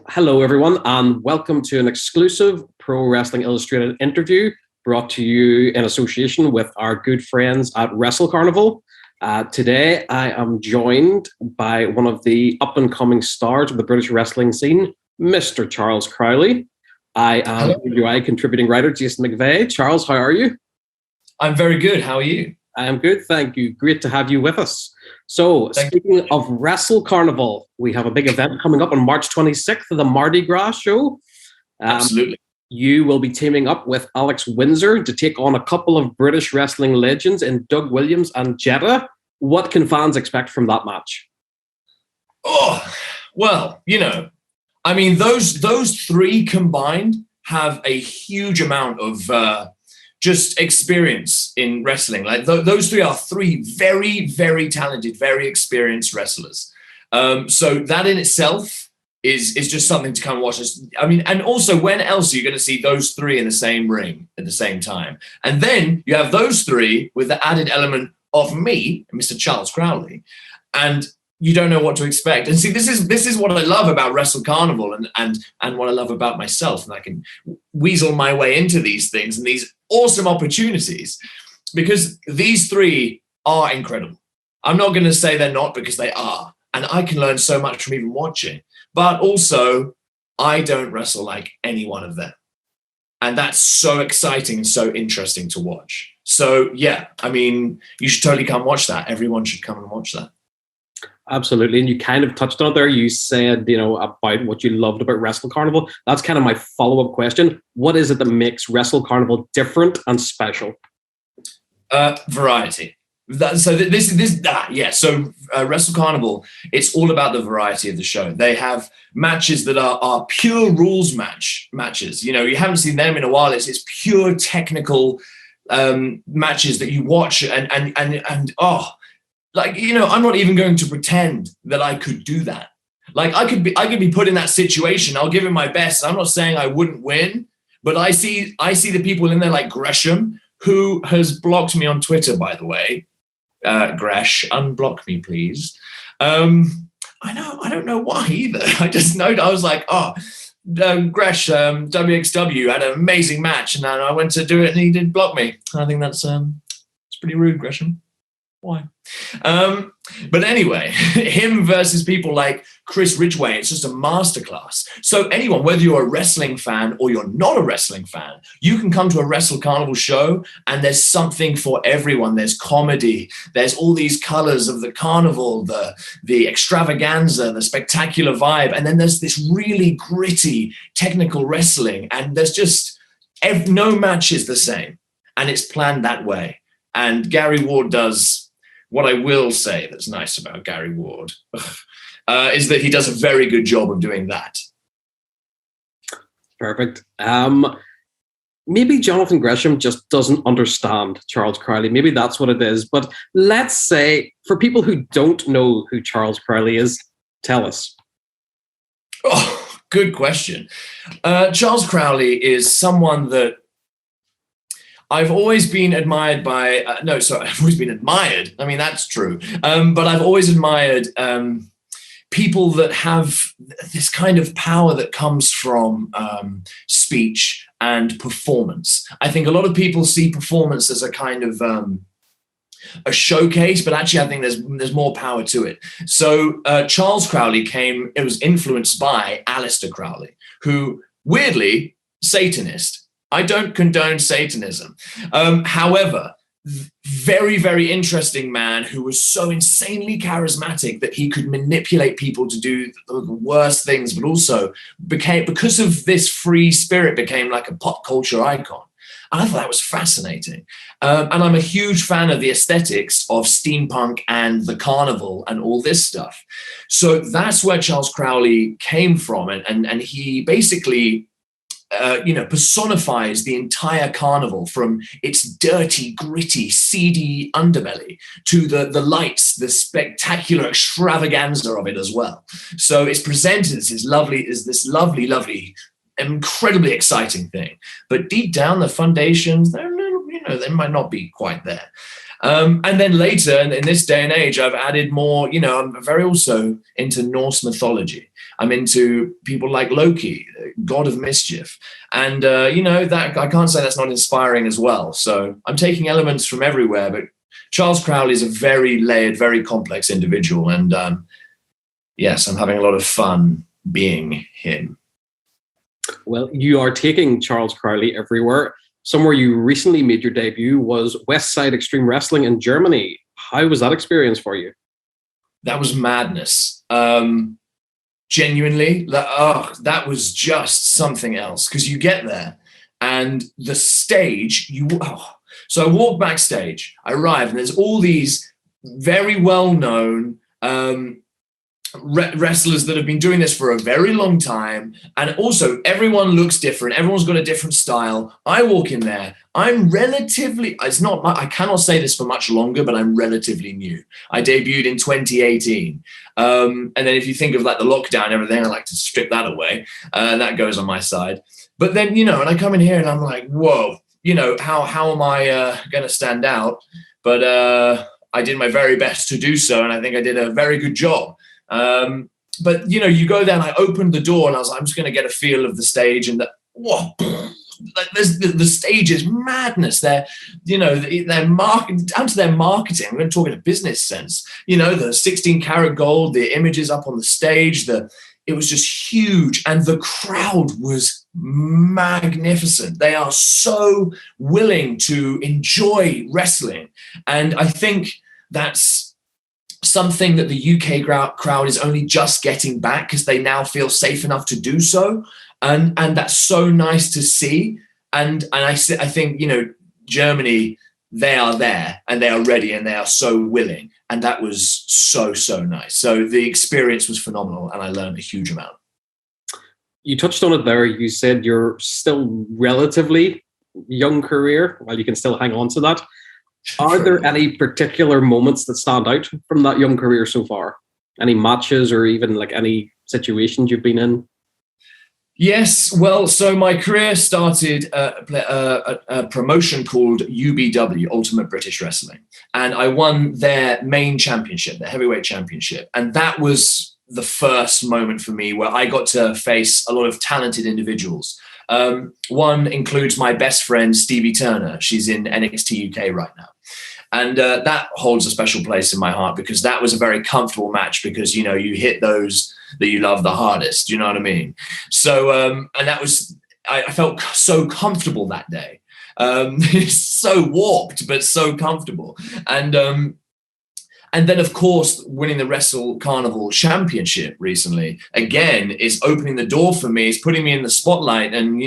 Hello, everyone, and welcome to an exclusive Pro Wrestling Illustrated interview brought to you in association with our good friends at Wrestle Carnival. Today, I am joined by one of the up-and-coming stars of the British wrestling scene, Mr. Charles Crowley. I am PWI contributing writer Jason McVeigh. Charles, how are you? I'm very good. How are you? I am good, thank you. Great to have you with us. So, speaking of Wrestle Carnival, we have a big event coming up on March 26th, the Mardi Gras show. Absolutely. You will be teaming up with Alex Windsor to take on a couple of British wrestling legends in Doug Williams and Jetta. What can fans expect from that match? Oh, well, those three combined have a huge amount of just experience in wrestling. Like those three are three very, very talented, very experienced wrestlers. So that in itself is just something to come watch. And also, when else are you going to see those three in the same ring at the same time? And then you have those three with the added element of me, Mr. Charles Crowley, and you don't know what to expect. And see, this is what I love about Wrestle Carnival and what I love about myself. And I can weasel my way into these things and these awesome opportunities because these three are incredible. I'm not going to say they're not, because they are. And I can learn so much from even watching. But also, I don't wrestle like any one of them. And that's so exciting and so interesting to watch. So, yeah, you should totally come watch that. Everyone should come and watch that. Absolutely. And you kind of touched on it there. You said, about what you loved about Wrestle Carnival. That's kind of my follow-up question. What is it that makes Wrestle Carnival different and special? Variety. So Wrestle Carnival, it's all about the variety of the show. They have matches that are pure rules matches. You haven't seen them in a while. It's pure technical matches that you watch I'm not even going to pretend that I could do that. Like I could be put in that situation. I'll give it my best. I'm not saying I wouldn't win, but I see the people in there like Gresham, who has blocked me on Twitter, by the way. Gresh, unblock me, please. I don't know why either. I just know, I was like, Gresh, WXW had an amazing match, and then I went to do it and he did block me. I think that's it's pretty rude, Gresham. Why? But anyway, him versus people like Chris Ridgway, it's just a masterclass. So anyone, whether you're a wrestling fan or you're not a wrestling fan, you can come to a Wrestle Carnival show and there's something for everyone. There's comedy, there's all these colors of the carnival, the extravaganza, the spectacular vibe, and then there's this really gritty technical wrestling, and there's just no match is the same, and it's planned that way. And Gary Ward does. What I will say that's nice about Gary Ward is that he does a very good job of doing that. Perfect. Maybe Jonathan Gresham just doesn't understand Charles Crowley. Maybe that's what it is. But let's say, for people who don't know who Charles Crowley is, tell us. Oh, good question. Charles Crowley is someone that I've always been admired by, I've always been admired. I mean, that's true. But I've always admired people that have this kind of power that comes from speech and performance. I think a lot of people see performance as a kind of a showcase, but actually I think there's more power to it. So Charles Crowley was influenced by Aleister Crowley, who, weirdly, Satanist. I don't condone Satanism. However, very, very interesting man who was so insanely charismatic that he could manipulate people to do the worst things, but also because of this free spirit, became like a pop culture icon. And I thought that was fascinating. And I'm a huge fan of the aesthetics of steampunk and the carnival and all this stuff. So that's where Charles Crowley came from. And he basically personifies the entire carnival, from its dirty, gritty, seedy underbelly to the lights, the spectacular extravaganza of it as well. So it's presented as this lovely, lovely, incredibly exciting thing. But deep down, the foundations, they might not be quite there. And then later in this day and age, I've added more, I'm very also into Norse mythology. I'm into people like Loki, god of mischief. And, that I can't say that's not inspiring as well. So I'm taking elements from everywhere, but Charles Crowley is a very layered, very complex individual. And yes, I'm having a lot of fun being him. Well, you are taking Charles Crowley everywhere. Somewhere you recently made your debut was West Side Extreme Wrestling in Germany. How was that experience for you? That was madness. Genuinely, that was just something else, because you get there and the stage, so I walk backstage, I arrive, and there's all these very well-known wrestlers that have been doing this for a very long time. And also everyone looks different. Everyone's got a different style. I walk in there. I'm relatively, I cannot say this for much longer, but I'm relatively new. I debuted in 2018. And then if you think of like the lockdown and everything, I like to strip that away. That goes on my side. But then, and I come in here and I'm like, whoa, how am I going to stand out? But I did my very best to do so. And I think I did a very good job. But you go there and I opened the door and I was like, I'm just going to get a feel of the stage, and the stage is madness. They're marketing down to their marketing. I'm going to talk in a business sense. The 16 karat gold, the images up on the stage, it was just huge, and the crowd was magnificent. They are so willing to enjoy wrestling, and I think that's something that the UK crowd is only just getting back, because they now feel safe enough to do so. And that's so nice to see. And I think, Germany, they are there and they are ready and they are so willing. And that was so, so nice. So the experience was phenomenal and I learned a huge amount. You touched on it there. You said you're still relatively young career, while you can still hang on to that. Are there any particular moments that stand out from that young career so far? Any matches or even like any situations you've been in? Yes. Well, so my career started a promotion called UBW, Ultimate British Wrestling. And I won their main championship, the heavyweight championship. And that was the first moment for me where I got to face a lot of talented individuals. One includes my best friend, Stevie Turner. She's in NXT UK right now. And that holds a special place in my heart, because that was a very comfortable match, because, you hit those that you love the hardest. You know what I mean? So, and that was, I felt so comfortable that day. It's so warped, but so comfortable. And then, of course, winning the Wrestle Carnival Championship recently, again, is opening the door for me. It's putting me in the spotlight. And,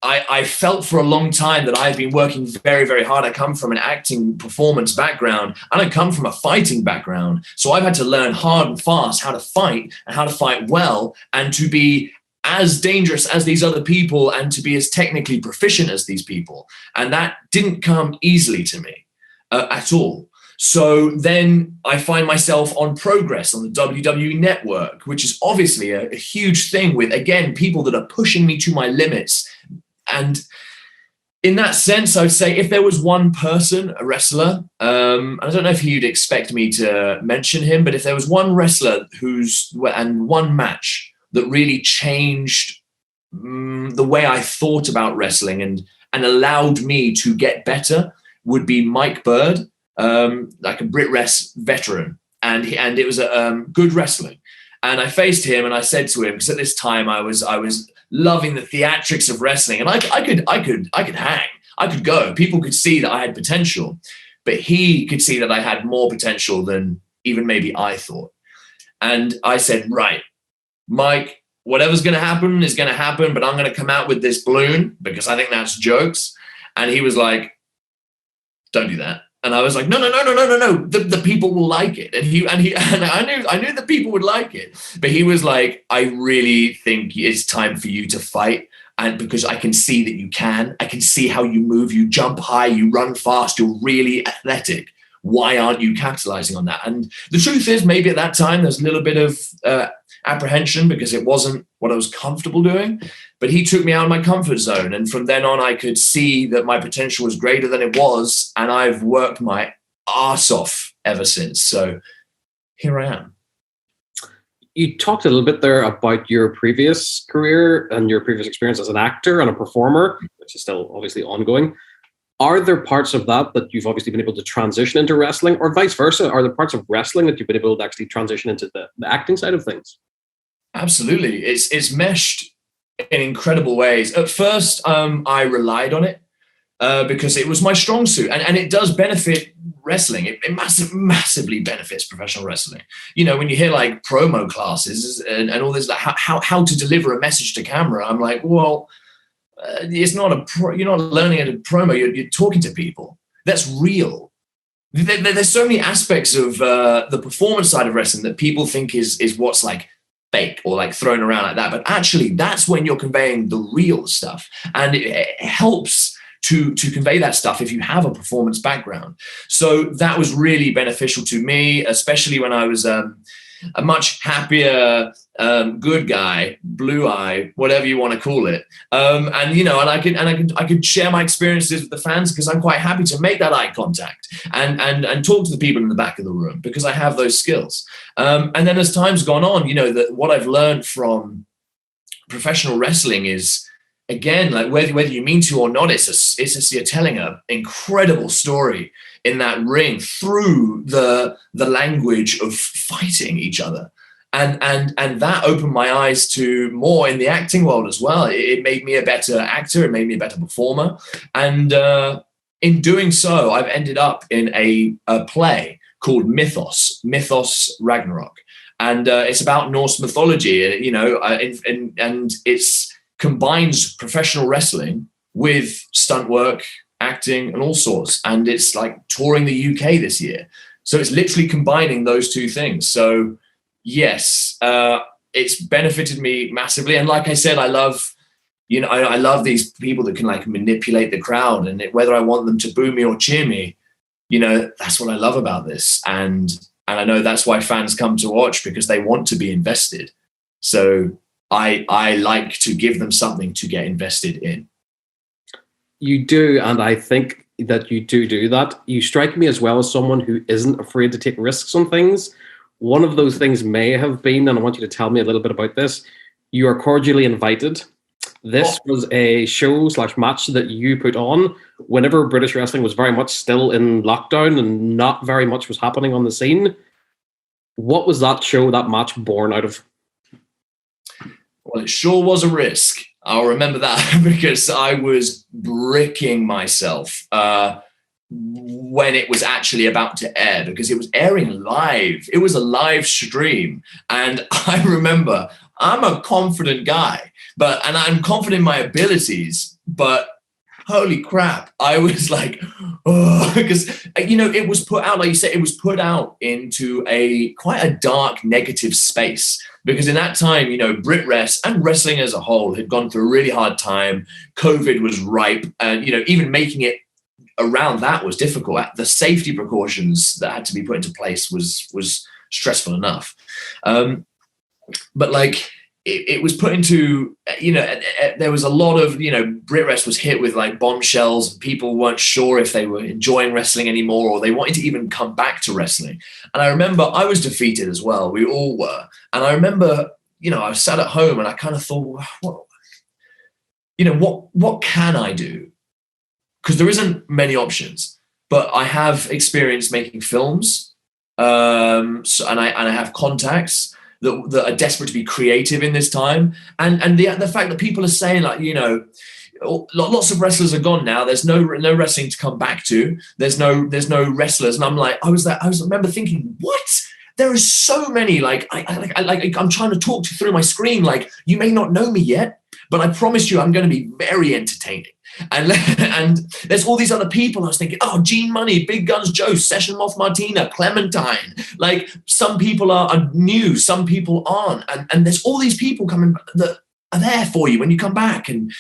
I felt for a long time that I've been working very, very hard. I come from an acting performance background, and I come from a fighting background. So I've had to learn hard and fast how to fight and how to fight well, and to be as dangerous as these other people and to be as technically proficient as these people. And that didn't come easily to me at all. So then I find myself on Progress on the WWE Network, which is obviously a huge thing with, again, people that are pushing me to my limits. And in that sense, I would say if there was one person, a wrestler, I don't know if you'd expect me to mention him, but if there was one wrestler and one match that really changed the way I thought about wrestling and allowed me to get better, would be Mike Bird, like a Brit Rest veteran. And it was good wrestling. And I faced him and I said to him, because at this time I was loving the theatrics of wrestling, and I could hang, I could go. People could see that I had potential, but he could see that I had more potential than even maybe I thought. And I said, right, Mike, whatever's going to happen is going to happen, but I'm going to come out with this balloon because I think that's jokes. And he was like, don't do that. And I was like, no. The people will like it. And I knew the people would like it. But he was like, I really think it's time for you to fight. And because I can see that you can. I can see how you move. You jump high. You run fast. You're really athletic. Why aren't you capitalizing on that? And the truth is, maybe at that time, there's a little bit of apprehension because it wasn't what I was comfortable doing. But he took me out of my comfort zone. And from then on, I could see that my potential was greater than it was. And I've worked my arse off ever since. So here I am. You talked a little bit there about your previous career and your previous experience as an actor and a performer, which is still obviously ongoing. Are there parts of that you've obviously been able to transition into wrestling, or vice versa? Are there parts of wrestling that you've been able to actually transition into the acting side of things? Absolutely. It's meshed in incredible ways. At first, I relied on it because it was my strong suit, and it does benefit wrestling. It massively benefits professional wrestling. You know, when you hear like promo classes and all this, like how to deliver a message to camera, I'm like, well, it's not you're not learning at a promo. You're talking to people. That's real. There's so many aspects of the performance side of wrestling that people think is what's like fake or like thrown around like that. But actually, that's when you're conveying the real stuff, and it helps to convey that stuff if you have a performance background. So that was really beneficial to me, especially when I was a much happier good guy, blue eye, whatever you want to call it. And you know, and I could share my experiences with the fans because I'm quite happy to make that eye contact and talk to the people in the back of the room because I have those skills. And then as time's gone on, you know, that what I've learned from professional wrestling is, again, like whether you mean to or not, it's just you're telling an incredible story in that ring through the language of fighting each other. And that opened my eyes to more in the acting world as well. It made me a better actor. It made me a better performer. And in doing so, I've ended up in a play called Mythos Ragnarok. And it's about Norse mythology, you know, and it's combines professional wrestling with stunt work, acting, and all sorts. And it's like touring the UK this year. So it's literally combining those two things. So yes, it's benefited me massively. And like I said, I love these people that can like manipulate the crowd, and whether I want them to boo me or cheer me, you know, that's what I love about this. And I know that's why fans come to watch, because they want to be invested. So I like to give them something to get invested in. You do, and I think that you do that. You strike me as well as someone who isn't afraid to take risks on things. One of those things may have been, and I want you to tell me a little bit about this, you are cordially invited. This was a show/match that you put on whenever British wrestling was very much still in lockdown and not very much was happening on the scene. What was that show, that match, born out of? Well, it sure was a risk. I'll remember that because I was bricking myself when it was actually about to air, because it was airing live. It was a live stream. And I remember, I'm a confident guy, and I'm confident in my abilities, but holy crap, I was like, oh, because, you know, it was put out, like you said, it was put out into quite a dark, negative space. Because in that time, you know, BritWres and wrestling as a whole had gone through a really hard time. COVID was ripe. And, you know, even making it around that was difficult. The safety precautions that had to be put into place was stressful enough. But like, it was put into, you know, there was a lot of, you know, BritWres was hit with like bombshells. People weren't sure if they were enjoying wrestling anymore, or they wanted to even come back to wrestling. And I remember I was defeated as well. We all were. And I remember, you know, I sat at home and I kind of thought, what can I do? Because there isn't many options, but I have experience making films. And I have contacts that are desperate to be creative in this time. And the fact that people are saying, like, you know, lots of wrestlers are gone now. There's no wrestling to come back to. There's no wrestlers. And I'm like, I remember thinking, what? There are so many, like, I'm trying to talk to through my screen. Like, you may not know me yet, but I promise you, I'm going to be very entertaining. And there's all these other people. I was thinking, oh, Gene Money, Big Guns Joe, Session Moth Martina, Clementine. Like, some people are new, some people aren't. And there's all these people coming that are there for you when you come back. And,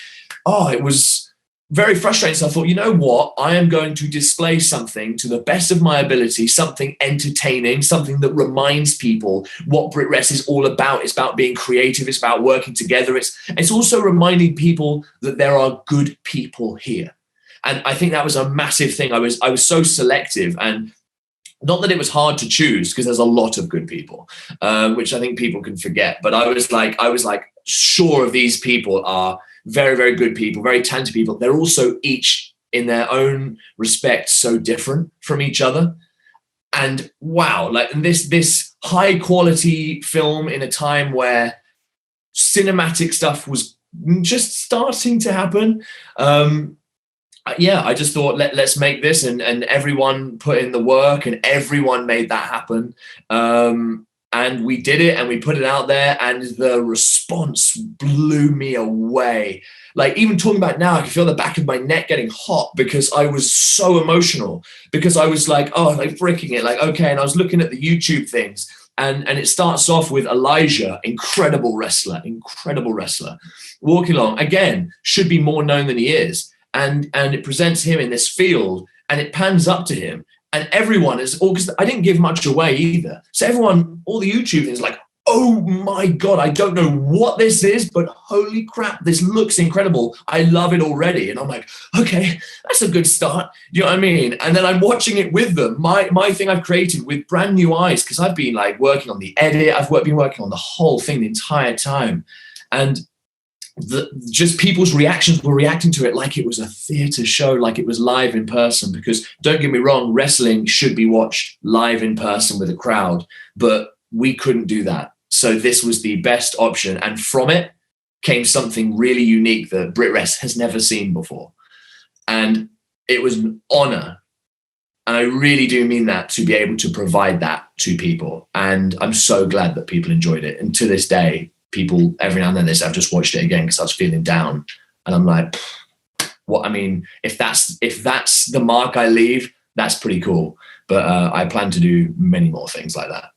oh, it was very frustrating. So I thought, you know what? I am going to display something to the best of my ability, something entertaining, something that reminds people what BritWres is all about. It's about being creative. It's about working together. It's also reminding people that there are good people here. And I think that was a massive thing. I was so selective, and not that it was hard to choose, because there's a lot of good people, which I think people can forget. But I was like, sure of these people are very, very good people, very talented people. They're also each in their own respect so different from each other. And wow, like this high quality film in a time where cinematic stuff was just starting to happen. I just thought, let's make this, and everyone put in the work, and everyone made that happen. And we did it, and we put it out there, and the response blew me away. Like, even talking about it now, I can feel the back of my neck getting hot, because I was so emotional, because I was like, oh, like freaking it, like, okay. And I was looking at the YouTube things, and it starts off with Elijah, incredible wrestler, walking along. Again, should be more known than he is. And it presents him in this field, and it pans up to him. And everyone is, because I didn't give much away either. So everyone, all the YouTube things, like, oh my God, I don't know what this is, but holy crap, this looks incredible. I love it already. And I'm like, okay, that's a good start. You know what I mean? And then I'm watching it with them. My thing I've created with brand new eyes, because I've been like working on the edit. I've been working on the whole thing the entire time. And just people's reactions were reacting to it like it was a theater show, like it was live in person. Because don't get me wrong, wrestling should be watched live in person with a crowd, but we couldn't do that. So this was the best option. And from it came something really unique that BritWres has never seen before. And it was an honor. And I really do mean that, to be able to provide that to people. And I'm so glad that people enjoyed it. And to this day, people every now and then they say, I've just watched it again because I was feeling down. And I'm like, what? I mean, if that's the mark I leave, that's pretty cool. But I plan to do many more things like that.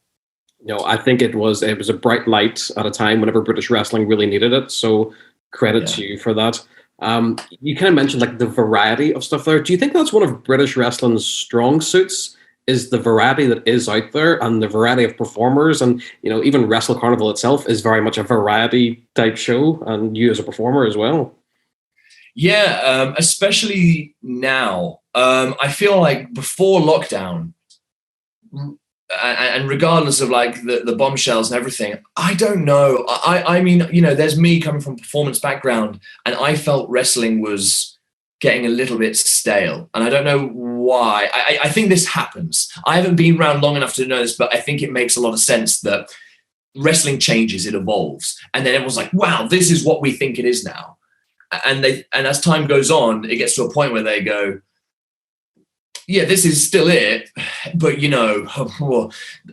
No, I think it was a bright light at a time whenever British wrestling really needed it. So credit to you for that. You kind of mentioned like the variety of stuff there. Do you think that's one of British wrestling's strong suits? Is the variety that is out there, and the variety of performers? And, you know, even Wrestle Carnival itself is very much a variety type show, and you as a performer as well. Yeah, especially now. I feel like before lockdown, and regardless of like the bombshells and everything, I don't know. I mean, you know, there's me coming from a performance background, and I felt wrestling was getting a little bit stale. And I don't know why. I think this happens. I haven't been around long enough to know this, but I think it makes a lot of sense that wrestling changes, it evolves. And then everyone's like, wow, this is what we think it is now. And as time goes on, it gets to a point where they go, yeah, this is still it, but you know,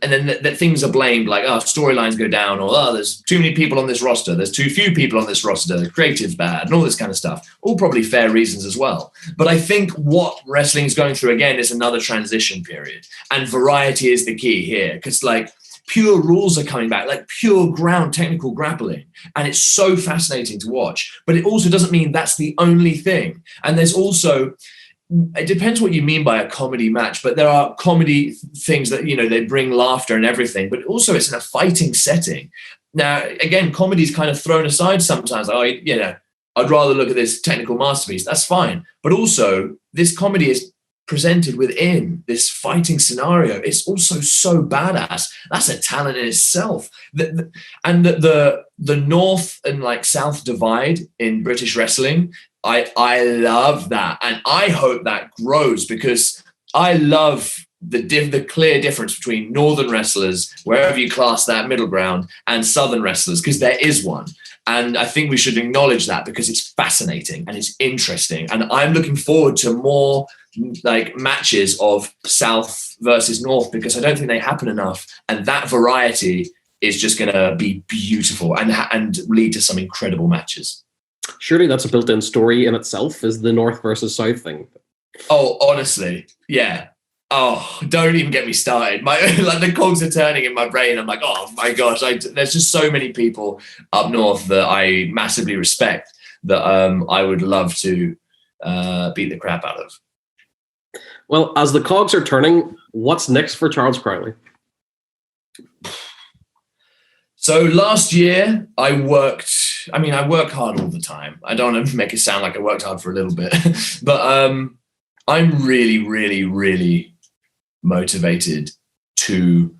and then that things are blamed, like, oh, storylines go down, or oh, there's too many people on this roster, there's too few people on this roster, the creative's bad, and all this kind of stuff. All probably fair reasons as well. But I think what wrestling is going through again is another transition period, and variety is the key here, because like pure rules are coming back, like pure ground technical grappling, and it's so fascinating to watch. But it also doesn't mean that's the only thing, and there's also, it depends what you mean by a comedy match, but there are comedy things that, you know, they bring laughter and everything, but also it's in a fighting setting. Now, again, comedy is kind of thrown aside sometimes. Like, you know, I'd rather look at this technical masterpiece. That's fine. But also this comedy is presented within this fighting scenario. It's also so badass. That's a talent in itself. And the North and like South divide in British wrestling, I love that, and I hope that grows, because I love the clear difference between Northern wrestlers, wherever you class that middle ground, and Southern wrestlers, because there is one. And I think we should acknowledge that, because it's fascinating and it's interesting. And I'm looking forward to more like matches of South versus North, because I don't think they happen enough. And that variety is just going to be beautiful and lead to some incredible matches. Surely that's a built-in story in itself, is the North versus South thing. Oh, honestly, yeah. Oh, don't even get me started. Like the cogs are turning in my brain. I'm like, oh my gosh, there's just so many people up north that I massively respect, that I would love to beat the crap out of. Well, as the cogs are turning, what's next for Charles Crowley? So last year I work hard all the time. I don't want to make it sound like I worked hard for a little bit, but I'm really, really, really motivated to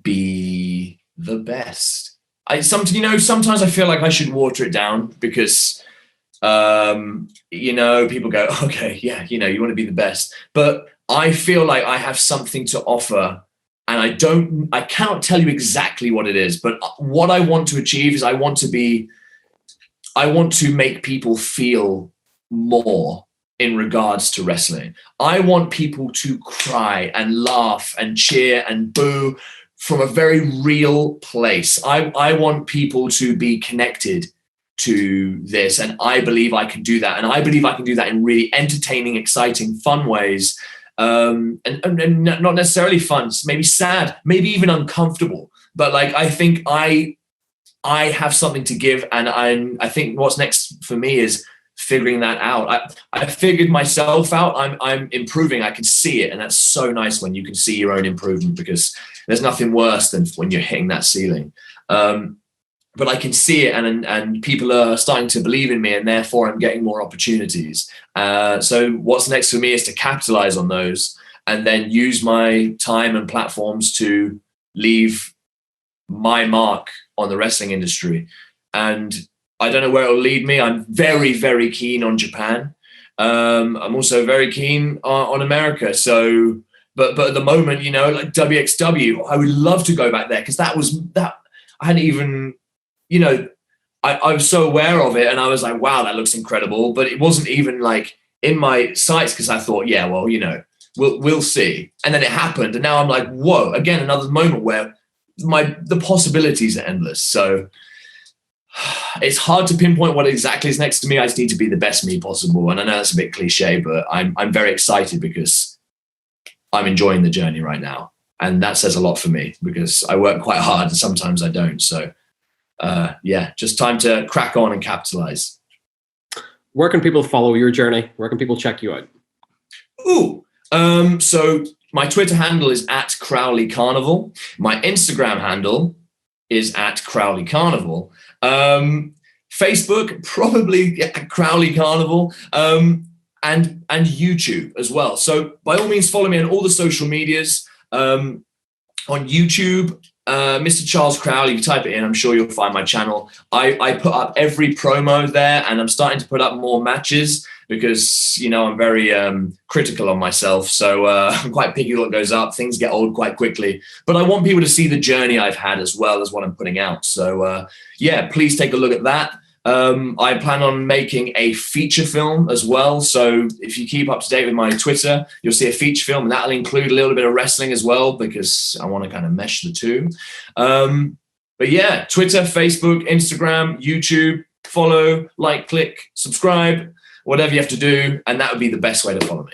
be the best. Sometimes I feel like I should water it down because, people go, okay, yeah, you want to be the best, but I feel like I have something to offer. And I cannot tell you exactly what it is, but what I want to achieve is I want to make people feel more in regards to wrestling. I want people to cry and laugh and cheer and boo from a very real place. I want people to be connected to this, and I believe I can do that. And I believe I can do that in really entertaining, exciting, fun ways. And not necessarily fun, maybe sad, maybe even uncomfortable. But like, I think I have something to give, and I think what's next for me is figuring that out. I figured myself out. I'm improving. I can see it, and that's so nice when you can see your own improvement, because there's nothing worse than when you're hitting that ceiling. But I can see it, and people are starting to believe in me, and therefore I'm getting more opportunities. So what's next for me is to capitalize on those and then use my time and platforms to leave my mark on the wrestling industry. And I don't know where it'll lead me. I'm very, very keen on Japan. I'm also very keen on America. So, but at the moment, like WXW, I would love to go back there, because that I hadn't even, I was so aware of it, and I was like, wow, that looks incredible. But it wasn't even like in my sights, because I thought, yeah, well, we'll see. And then it happened. And now I'm like, whoa, again, another moment where the possibilities are endless. So it's hard to pinpoint what exactly is next to me. I just need to be the best me possible. And I know that's a bit cliche, but I'm very excited because I'm enjoying the journey right now. And that says a lot for me, because I work quite hard and sometimes I don't. So just time to crack on and capitalize. Where can people follow your journey? Where can people check you out? So my Twitter handle is @Crowley Carnival. My Instagram handle is @Crowley Carnival. Facebook, probably Crowley Carnival, and YouTube as well. So by all means, follow me on all the social medias. On YouTube, Mr. Charles Crowley, you type it in, I'm sure you'll find my channel. I put up every promo there, and I'm starting to put up more matches because, I'm very critical on myself. So I'm quite picky what goes up. Things get old quite quickly. But I want people to see the journey I've had as well as what I'm putting out. So, please take a look at that. I plan on making a feature film as well. So if you keep up to date with my Twitter, you'll see a feature film, and that'll include a little bit of wrestling as well, because I want to kind of mesh the two. But yeah, Twitter, Facebook, Instagram, YouTube, follow, like, click, subscribe, whatever you have to do. And that would be the best way to follow me.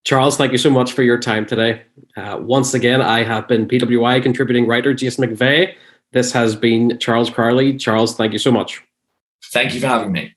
Charles, thank you so much for your time today. Once again, I have been PWI contributing writer Jason McVeigh. This has been Charles Crowley. Charles, thank you so much. Thank you for having me.